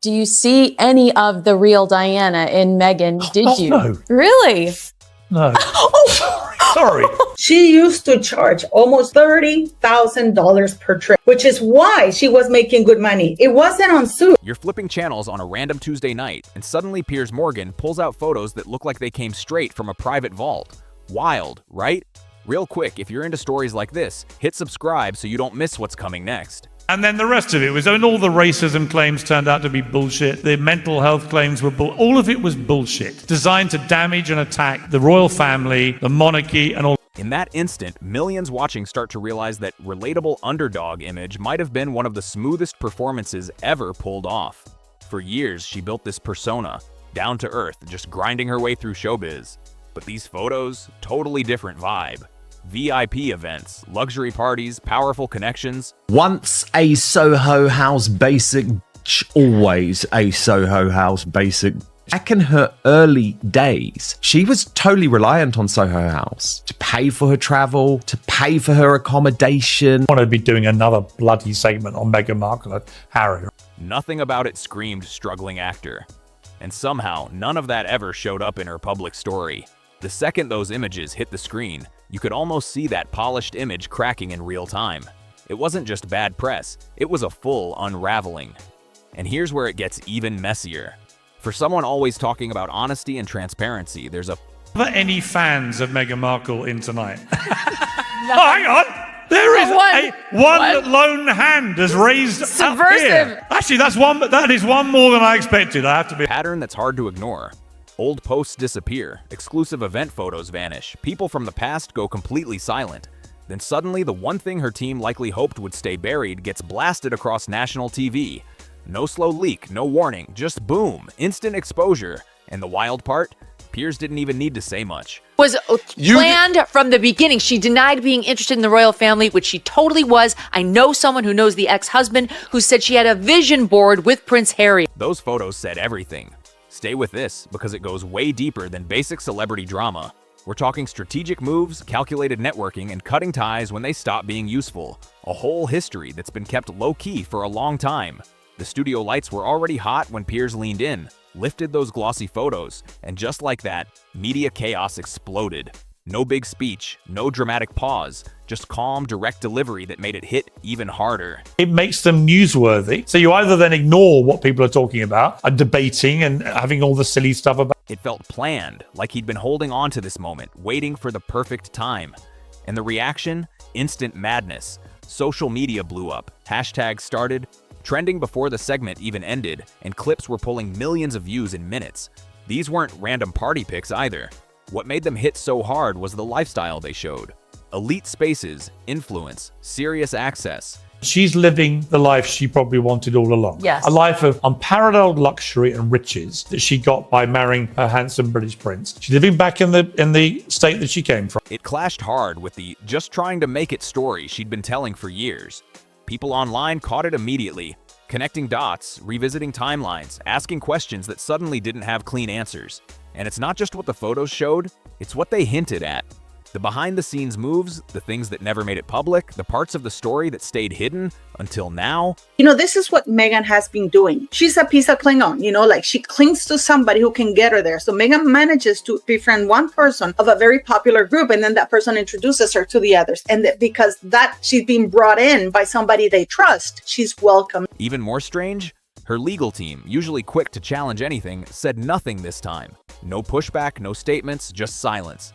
Do you see any of the real Diana in Meghan? Did you? No. Really? No. Sorry. She used to charge almost $30,000 per trip, which is why she was making good money. It wasn't on suit. You're flipping channels on a random Tuesday night, and suddenly Piers Morgan pulls out photos that look like they came straight from a private vault. Wild, right? Real quick, if you're into stories like this, hit subscribe so you don't miss what's coming next. And then the rest of it was, and all the racism claims turned out to be bullshit. The mental health claims were all of it was bullshit, designed to damage and attack the royal family, the monarchy, and all. In that instant, millions watching start to realize that relatable underdog image might have been one of the smoothest performances ever pulled off. For years, she built this persona, down to earth, just grinding her way through showbiz. But these photos, totally different vibe. VIP events, luxury parties, powerful connections. Once a Soho House basic, always a Soho House basic. Back in her early days, she was totally reliant on Soho House to pay for her travel, to pay for her accommodation. I want to be doing another bloody segment on Meghan Markle and Harry. Nothing about it screamed struggling actor. And somehow, none of that ever showed up in her public story. The second those images hit the screen, you could almost see that polished image cracking in real time. It wasn't just bad press, it was a full unraveling. And here's where it gets even messier. For someone always talking about honesty and transparency, there's a... Are there any fans of Meghan Markle in tonight? Hang on! There is one lone hand has raised Subversive. up here. Actually, that is one more than I expected. I have to be... pattern that's hard to ignore. Old posts disappear, exclusive event photos vanish, people from the past go completely silent. Then suddenly the one thing her team likely hoped would stay buried gets blasted across national TV. No slow leak, no warning, just boom, instant exposure. And the wild part? Piers didn't even need to say much. Was planned from the beginning. She denied being interested in the royal family, which she totally was. I know someone who knows the ex-husband who said she had a vision board with Prince Harry. Those photos said everything. Stay with this, because it goes way deeper than basic celebrity drama. We're talking strategic moves, calculated networking, and cutting ties when they stop being useful. A whole history that's been kept low-key for a long time. The studio lights were already hot when Piers leaned in, lifted those glossy photos, and just like that, media chaos exploded. No big speech, no dramatic pause, just calm, direct delivery that made it hit even harder. It makes them newsworthy. So you either then ignore what people are talking about, are debating and having all the silly stuff about. It felt planned, like he'd been holding on to this moment, waiting for the perfect time. And the reaction? Instant madness. Social media blew up, hashtags started, trending before the segment even ended, and clips were pulling millions of views in minutes. These weren't random party pics either. What made them hit so hard was the lifestyle they showed. Elite spaces, influence, serious access. She's living the life she probably wanted all along. Yes. A life of unparalleled luxury and riches that she got by marrying her handsome British prince. She's living back in the state that she came from. It clashed hard with the just trying to make it story she'd been telling for years. People online caught it immediately, connecting dots, revisiting timelines, asking questions that suddenly didn't have clean answers. And it's not just what the photos showed, it's what they hinted at. The behind-the-scenes moves, the things that never made it public, the parts of the story that stayed hidden until now. This is what Meghan has been doing. She's a piece of Klingon, like she clings to somebody who can get her there. So Meghan manages to befriend one person of a very popular group, and then that person introduces her to the others. And because she's being brought in by somebody they trust, she's welcome. Even more strange, her legal team, usually quick to challenge anything, said nothing this time. No pushback, no statements, just silence.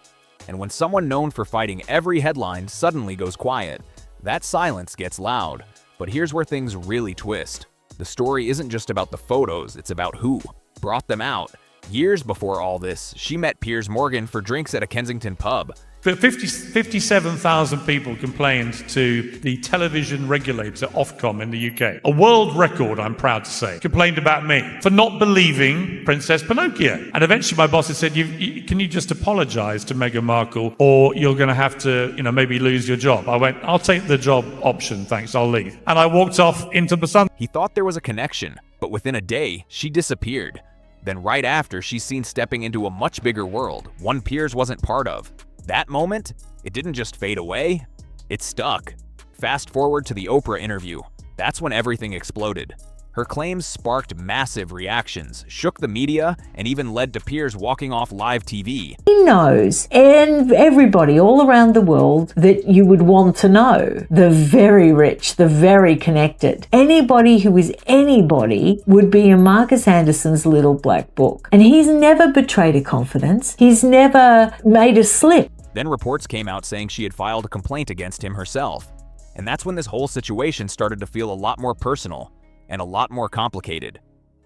And when someone known for fighting every headline suddenly goes quiet, that silence gets loud. But here's where things really twist. The story isn't just about the photos, it's about who brought them out. Years before all this, she met Piers Morgan for drinks at a Kensington pub. 57,000 people complained to the television regulator, Ofcom, in the UK. A world record, I'm proud to say, complained about me for not believing Princess Pinocchio. And eventually my boss had said, can you just apologise to Meghan Markle, or you're going to have to, maybe lose your job. I went, I'll take the job option, thanks, I'll leave. And I walked off into the sun. He thought there was a connection, but within a day, she disappeared. Then right after, she's seen stepping into a much bigger world, one Piers wasn't part of. That moment, it didn't just fade away, it stuck. Fast forward to the Oprah interview. That's when everything exploded. Her claims sparked massive reactions, shook the media, and even led to Piers walking off live TV. He knows, and everybody all around the world, that you would want to know. The very rich, the very connected. Anybody who is anybody would be in Marcus Anderson's little black book. And he's never betrayed a confidence. He's never made a slip. Then reports came out saying she had filed a complaint against him herself. And that's when this whole situation started to feel a lot more personal and a lot more complicated.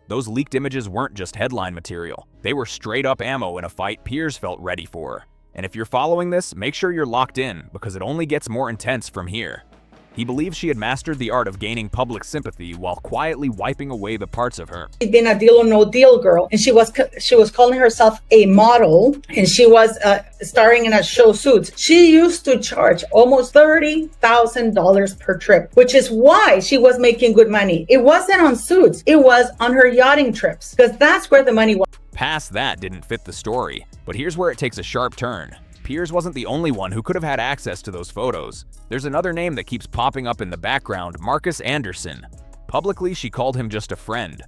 Those leaked images weren't just headline material. They were straight up ammo in a fight Piers felt ready for. And if you're following this, make sure you're locked in, because it only gets more intense from here. He believes she had mastered the art of gaining public sympathy while quietly wiping away the parts of her. She'd been a Deal or No Deal girl, and she was calling herself a model, and she was starring in a show Suits. She used to charge almost $30,000 per trip, which is why she was making good money. It wasn't on Suits, it was on her yachting trips, because that's where the money was. Past that didn't fit the story, but here's where it takes a sharp turn. Piers wasn't the only one who could have had access to those photos. There's another name that keeps popping up in the background, Marcus Anderson. Publicly, she called him just a friend.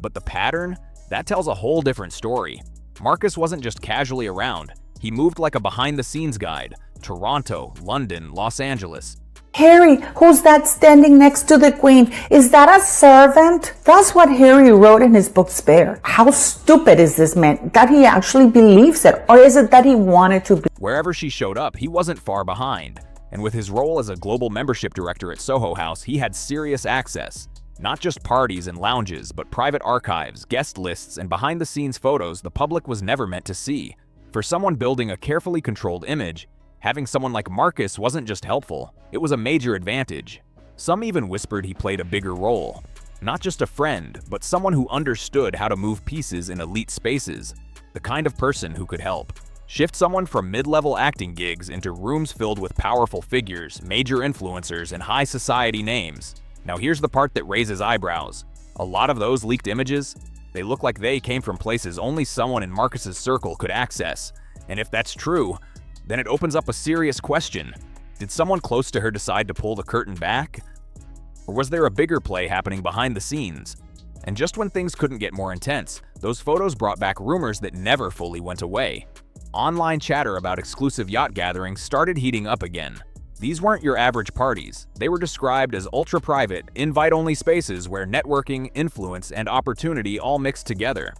But the pattern? That tells a whole different story. Marcus wasn't just casually around. He moved like a behind-the-scenes guide. Toronto, London, Los Angeles. Harry, who's that standing next to the Queen? Is that a servant? That's what Harry wrote in his book Spare. How stupid is this man that he actually believes it? Or is it that he wanted to be? Wherever she showed up, he wasn't far behind. And with his role as a global membership director at Soho House, he had serious access. Not just parties and lounges, but private archives, guest lists, and behind-the-scenes photos the public was never meant to see. For someone building a carefully controlled image, having someone like Marcus wasn't just helpful, it was a major advantage. Some even whispered he played a bigger role. Not just a friend, but someone who understood how to move pieces in elite spaces. The kind of person who could help. Shift someone from mid-level acting gigs into rooms filled with powerful figures, major influencers, and high society names. Now here's the part that raises eyebrows. A lot of those leaked images, they look like they came from places only someone in Marcus's circle could access. And if that's true, then it opens up a serious question. Did someone close to her decide to pull the curtain back? Or was there a bigger play happening behind the scenes? And just when things couldn't get more intense, those photos brought back rumors that never fully went away. Online chatter about exclusive yacht gatherings started heating up again. These weren't your average parties. They were described as ultra-private, invite-only spaces where networking, influence, and opportunity all mixed together.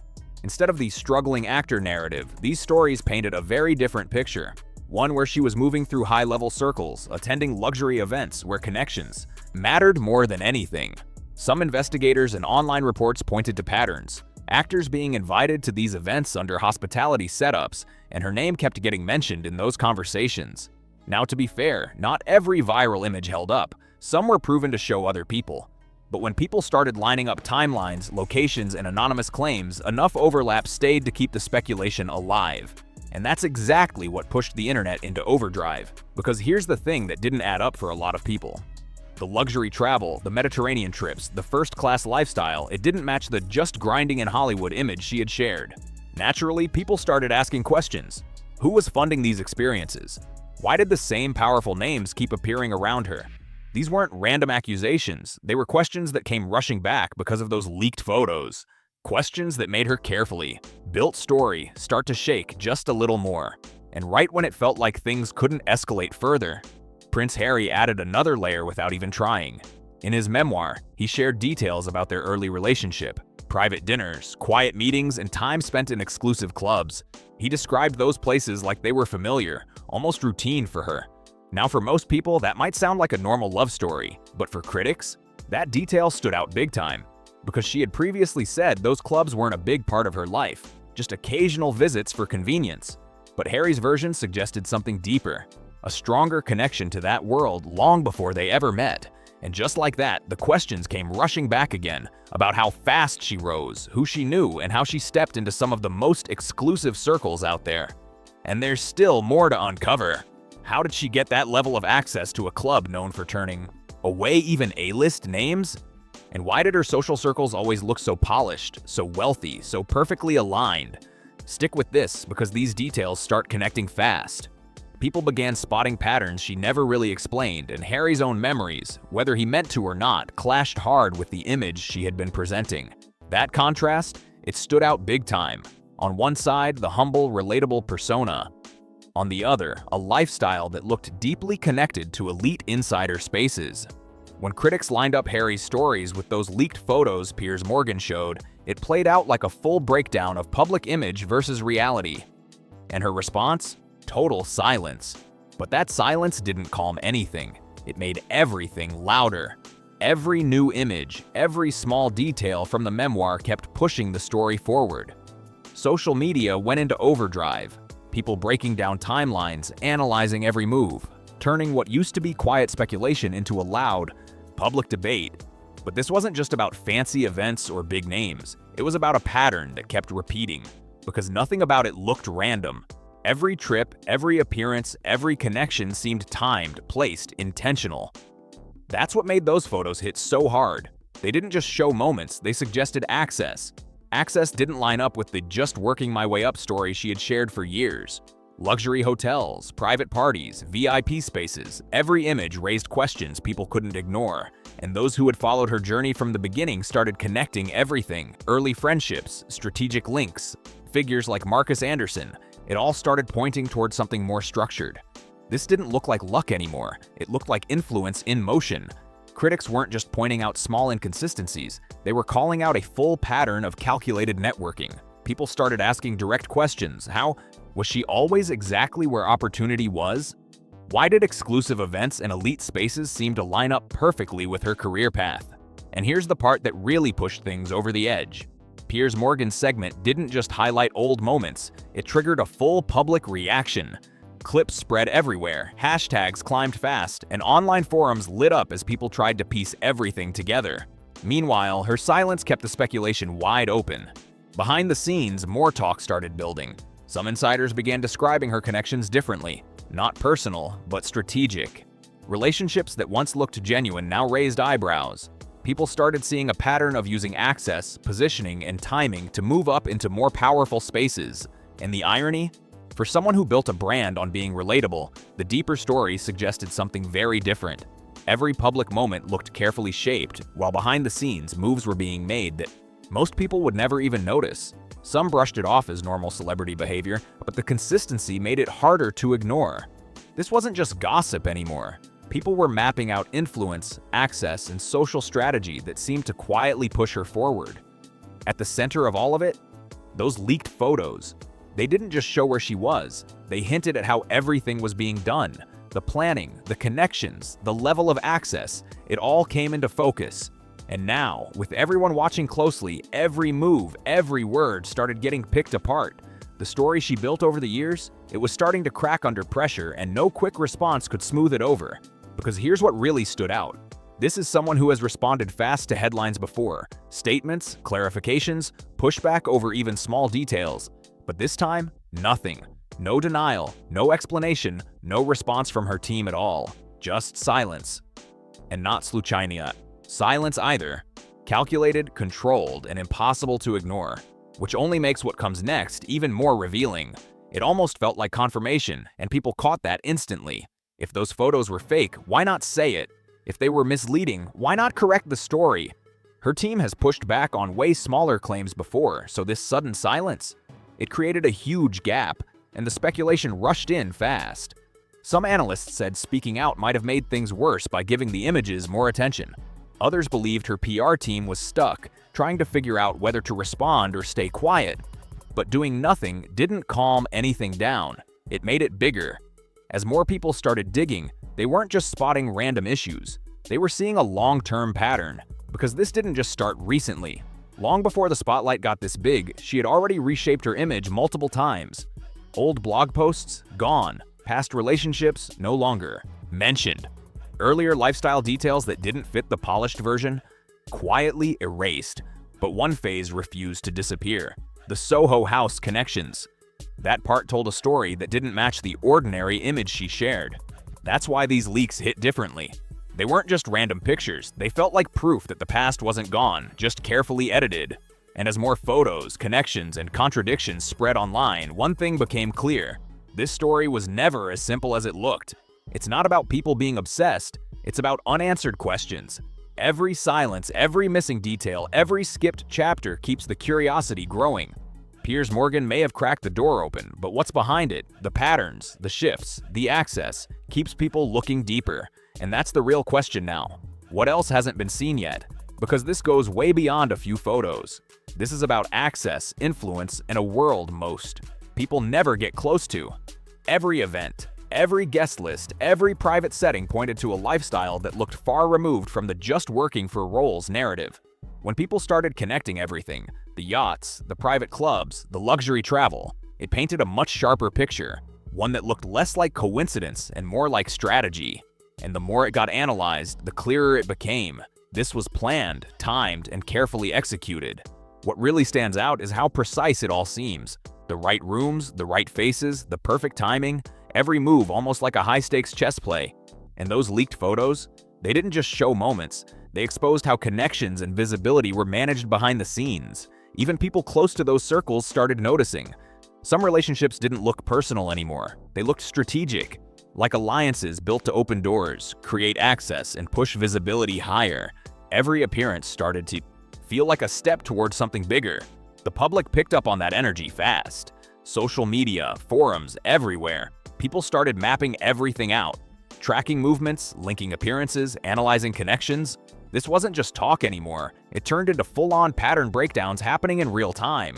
Instead of the struggling actor narrative, these stories painted a very different picture. One where she was moving through high-level circles, attending luxury events where connections mattered more than anything. Some investigators and online reports pointed to patterns. Actors being invited to these events under hospitality setups, and her name kept getting mentioned in those conversations. Now, to be fair, not every viral image held up. Some were proven to show other people. But when people started lining up timelines, locations, and anonymous claims, enough overlap stayed to keep the speculation alive. And that's exactly what pushed the internet into overdrive. Because here's the thing that didn't add up for a lot of people. The luxury travel, the Mediterranean trips, the first-class lifestyle, it didn't match the just grinding in Hollywood image she had shared. Naturally, people started asking questions. Who was funding these experiences? Why did the same powerful names keep appearing around her? These weren't random accusations. They were questions that came rushing back because of those leaked photos. Questions that made her carefully built story start to shake just a little more. And right when it felt like things couldn't escalate further, Prince Harry added another layer without even trying. In his memoir, he shared details about their early relationship, private dinners, quiet meetings, and time spent in exclusive clubs. He described those places like they were familiar, almost routine for her. Now, for most people, that might sound like a normal love story, but for critics, that detail stood out big time. Because she had previously said those clubs weren't a big part of her life, just occasional visits for convenience. But Harry's version suggested something deeper, a stronger connection to that world long before they ever met. And just like that, the questions came rushing back again about how fast she rose, who she knew, and how she stepped into some of the most exclusive circles out there. And there's still more to uncover. How did she get that level of access to a club known for turning away even A-list names? And why did her social circles always look so polished, so wealthy, so perfectly aligned? Stick with this, because these details start connecting fast. People began spotting patterns she never really explained, and Harry's own memories, whether he meant to or not, clashed hard with the image she had been presenting. That contrast, it stood out big time. On one side, the humble, relatable persona. On the other, a lifestyle that looked deeply connected to elite insider spaces. When critics lined up Harry's stories with those leaked photos Piers Morgan showed, it played out like a full breakdown of public image versus reality. And her response? Total silence. But that silence didn't calm anything. It made everything louder. Every new image, every small detail from the memoir kept pushing the story forward. Social media went into overdrive. People breaking down timelines, analyzing every move, turning what used to be quiet speculation into a loud, public debate. But this wasn't just about fancy events or big names. It was about a pattern that kept repeating, because nothing about it looked random. Every trip, every appearance, every connection seemed timed, placed, intentional. That's what made those photos hit so hard. They didn't just show moments, they suggested access. Access didn't line up with the just working my way up story she had shared for years. Luxury hotels, private parties, VIP spaces, every image raised questions people couldn't ignore. And those who had followed her journey from the beginning started connecting everything. Early friendships, strategic links, figures like Marcus Anderson. It all started pointing towards something more structured. This didn't look like luck anymore. It looked like influence in motion. Critics weren't just pointing out small inconsistencies. They were calling out a full pattern of calculated networking. People started asking direct questions. How was she always exactly where opportunity was? Why did exclusive events and elite spaces seem to line up perfectly with her career path? And here's the part that really pushed things over the edge. Piers Morgan's segment didn't just highlight old moments, it triggered a full public reaction. Clips spread everywhere, hashtags climbed fast, and online forums lit up as people tried to piece everything together. Meanwhile, her silence kept the speculation wide open. Behind the scenes, more talk started building. Some insiders began describing her connections differently. Not personal, but strategic. Relationships that once looked genuine now raised eyebrows. People started seeing a pattern of using access, positioning, and timing to move up into more powerful spaces. And the irony? For someone who built a brand on being relatable, the deeper story suggested something very different. Every public moment looked carefully shaped, while behind the scenes, moves were being made that most people would never even notice. Some brushed it off as normal celebrity behavior, but the consistency made it harder to ignore. This wasn't just gossip anymore. People were mapping out influence, access, and social strategy that seemed to quietly push her forward. At the center of all of it, those leaked photos. They didn't just show where she was, they hinted at how everything was being done. The planning, the connections, the level of access, it all came into focus. And now, with everyone watching closely, every move, every word started getting picked apart. The story she built over the years, it was starting to crack under pressure, and no quick response could smooth it over. Because here's what really stood out. This is someone who has responded fast to headlines before. Statements, clarifications, pushback over even small details. But this time, nothing. No denial, no explanation, no response from her team at all. Just silence. And not sluchania. Silence either. Calculated, controlled, and impossible to ignore. Which only makes what comes next even more revealing. It almost felt like confirmation, and people caught that instantly. If those photos were fake, why not say it? If they were misleading, why not correct the story? Her team has pushed back on way smaller claims before, so this sudden silence? It created a huge gap, and the speculation rushed in fast. Some analysts said speaking out might have made things worse by giving the images more attention. Others believed her PR team was stuck, trying to figure out whether to respond or stay quiet. But doing nothing didn't calm anything down. It made it bigger. As more people started digging, they weren't just spotting random issues. They were seeing a long-term pattern, because this didn't just start recently. Long before the spotlight got this big, she had already reshaped her image multiple times. Old blog posts, gone. Past relationships, no longer. Mentioned. Earlier lifestyle details that didn't fit the polished version, quietly erased. But one phase refused to disappear. The Soho House connections. That part told a story that didn't match the ordinary image she shared. That's why these leaks hit differently. They weren't just random pictures, they felt like proof that the past wasn't gone, just carefully edited. And as more photos, connections, and contradictions spread online, one thing became clear. This story was never as simple as it looked. It's not about people being obsessed, it's about unanswered questions. Every silence, every missing detail, every skipped chapter keeps the curiosity growing. Piers Morgan may have cracked the door open, but what's behind it, the patterns, the shifts, the access, keeps people looking deeper. And that's the real question now. What else hasn't been seen yet? Because this goes way beyond a few photos. This is about access, influence, and a world most people never get close to. Every event, every guest list, every private setting pointed to a lifestyle that looked far removed from the just working for roles narrative. When people started connecting everything, the yachts, the private clubs, the luxury travel, it painted a much sharper picture, one that looked less like coincidence and more like strategy. And the more it got analyzed, the clearer it became. This was planned, timed, and carefully executed. What really stands out is how precise it all seems. The right rooms, the right faces, the perfect timing, every move almost like a high-stakes chess play. And those leaked photos, they didn't just show moments, they exposed how connections and visibility were managed behind the scenes. Even people close to those circles started noticing. Some relationships didn't look personal anymore, they looked strategic, like alliances built to open doors, create access, and push visibility higher. Every appearance started to feel like a step towards something bigger. The public picked up on that energy fast. Social media, forums, everywhere. People started mapping everything out, tracking movements, linking appearances, analyzing connections. This wasn't just talk anymore. It turned into full-on pattern breakdowns happening in real time.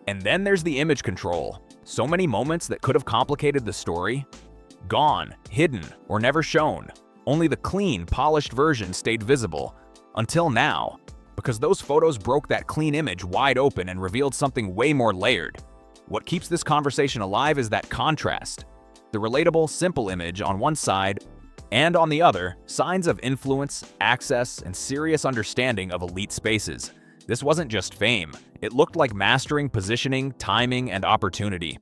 And then there's the image control. So many moments that could have complicated the story. Gone, hidden, or never shown. Only the clean, polished version stayed visible. Until now. Because those photos broke that clean image wide open and revealed something way more layered. What keeps this conversation alive is that contrast. The relatable, simple image on one side, and on the other, signs of influence, access, and serious understanding of elite spaces. This wasn't just fame. It looked like mastering positioning, timing, and opportunity.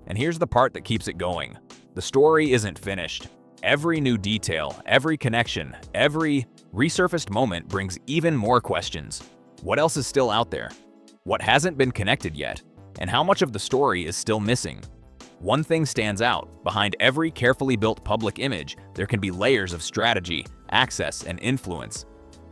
And here's the part that keeps it going. The story isn't finished. Every new detail, every connection, every resurfaced moment brings even more questions. What else is still out there? What hasn't been connected yet? And how much of the story is still missing? One thing stands out. Behind every carefully built public image, there can be layers of strategy, access, and influence.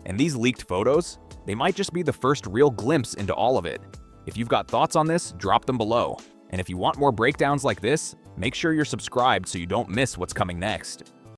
And these leaked photos, they might just be the first real glimpse into all of it. If you've got thoughts on this, drop them below. And if you want more breakdowns like this, make sure you're subscribed so you don't miss what's coming next.